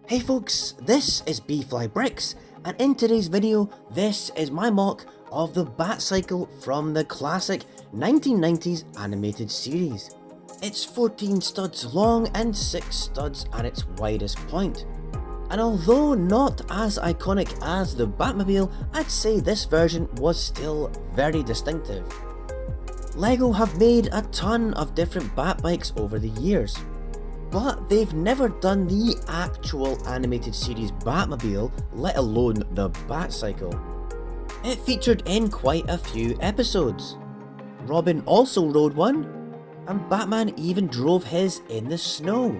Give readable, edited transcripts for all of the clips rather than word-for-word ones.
Hey folks, this is bflybricks, and in today's video, this is my mock of the Batcycle from the classic 1990s animated series. It's 14 studs long and 6 studs at its widest point. And although not as iconic as the Batmobile, I'd say this version was still very distinctive. LEGO have made a ton of different Bat bikes over the years, but they've never done the actual animated series Batmobile, let alone the Batcycle. It featured in quite a few episodes. Robin also rode one, and Batman even drove his in the snow.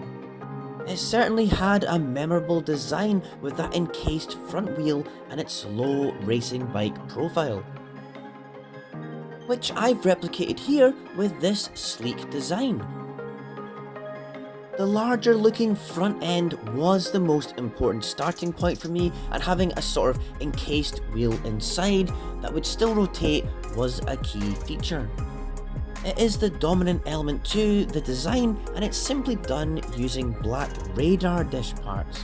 It certainly had a memorable design with that encased front wheel and its slow racing bike profile, which I've replicated here with this sleek design. The larger looking front end was the most important starting point for me, and having a sort of encased wheel inside that would still rotate was a key feature. It is the dominant element to the design, and it's simply done using black radar dish parts,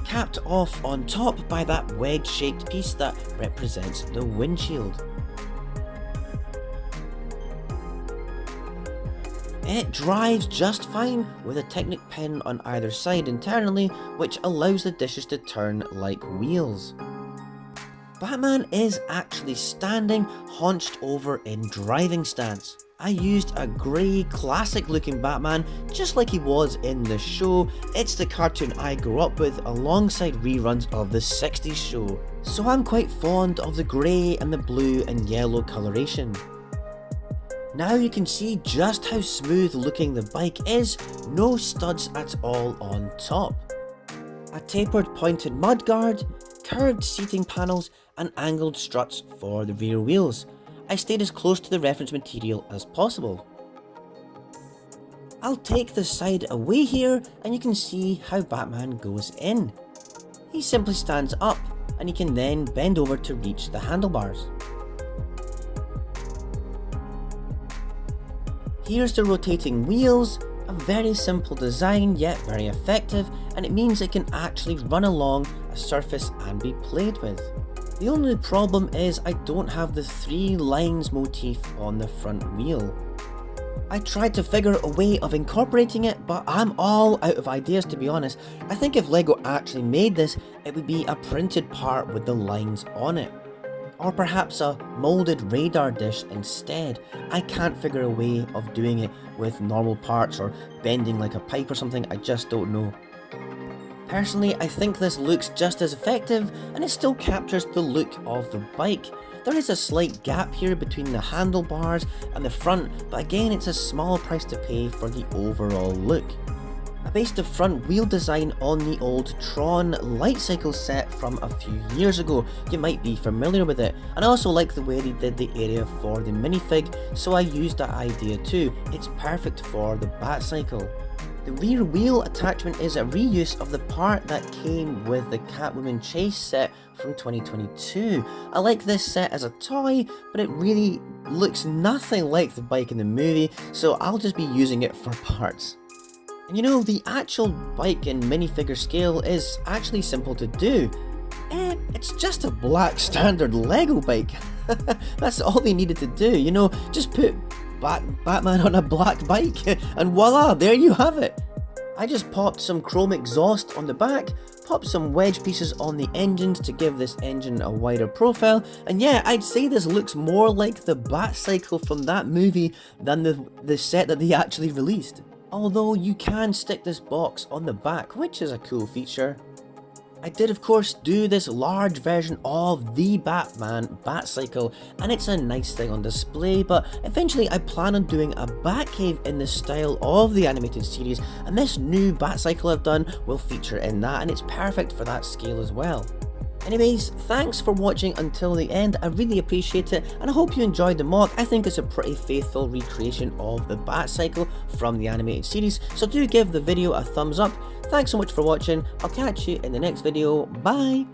capped off on top by that wedge shaped piece that represents the windshield. It drives just fine with a Technic pin on either side internally, which allows the dishes to turn like wheels. Batman is actually standing hunched over in driving stance. I used a grey classic looking Batman just like he was in the show. It's the cartoon I grew up with alongside reruns of the 60s show, so I'm quite fond of the grey and the blue and yellow coloration. Now you can see just how smooth looking the bike is, no studs at all on top. A tapered pointed mudguard, curved seating panels and angled struts for the rear wheels. I stayed as close to the reference material as possible. I'll take the side away here and you can see how Batman goes in. He simply stands up and he can then bend over to reach the handlebars. Here's the rotating wheels, a very simple design yet very effective, and it means it can actually run along a surface and be played with. The only problem is I don't have the 3 lines motif on the front wheel. I tried to figure a way of incorporating it, but I'm all out of ideas to be honest. I think if LEGO actually made this, it would be a printed part with the lines on it. Or perhaps a moulded radar dish instead. I can't figure a way of doing it with normal parts or bending like a pipe or something, I just don't know. Personally, I think this looks just as effective and it still captures the look of the bike. There is a slight gap here between the handlebars and the front, but again it's a small price to pay for the overall look. I based the front wheel design on the old Tron light cycle set from a few years ago. You might be familiar with it, and I also like the way they did the area for the minifig, so I used that idea too. It's perfect for the Batcycle. The rear wheel attachment is a reuse of the part that came with the Catwoman chase set from 2022. I like this set as a toy, but it really looks nothing like the bike in the movie, so I'll just be using it for parts. And you know, the actual bike in minifigure scale is actually simple to do. It's just a black standard LEGO bike. That's all they needed to do, you know, just put Batman on a black bike and voila, there you have it. I just popped some chrome exhaust on the back, popped some wedge pieces on the engines to give this engine a wider profile, and yeah, I'd say this looks more like the Batcycle from that movie than the set that they actually released. Although you can stick this box on the back, which is a cool feature. I did of course do this large version of the Batman Batcycle, and it's a nice thing on display, but eventually I plan on doing a Batcave in the style of the animated series, and this new Batcycle I've done will feature in that, and it's perfect for that scale as well. Anyways, thanks for watching until the end, I really appreciate it, and I hope you enjoyed the mock. I think it's a pretty faithful recreation of the Batcycle from the animated series, so do give the video a thumbs up. Thanks so much for watching, I'll catch you in the next video, bye!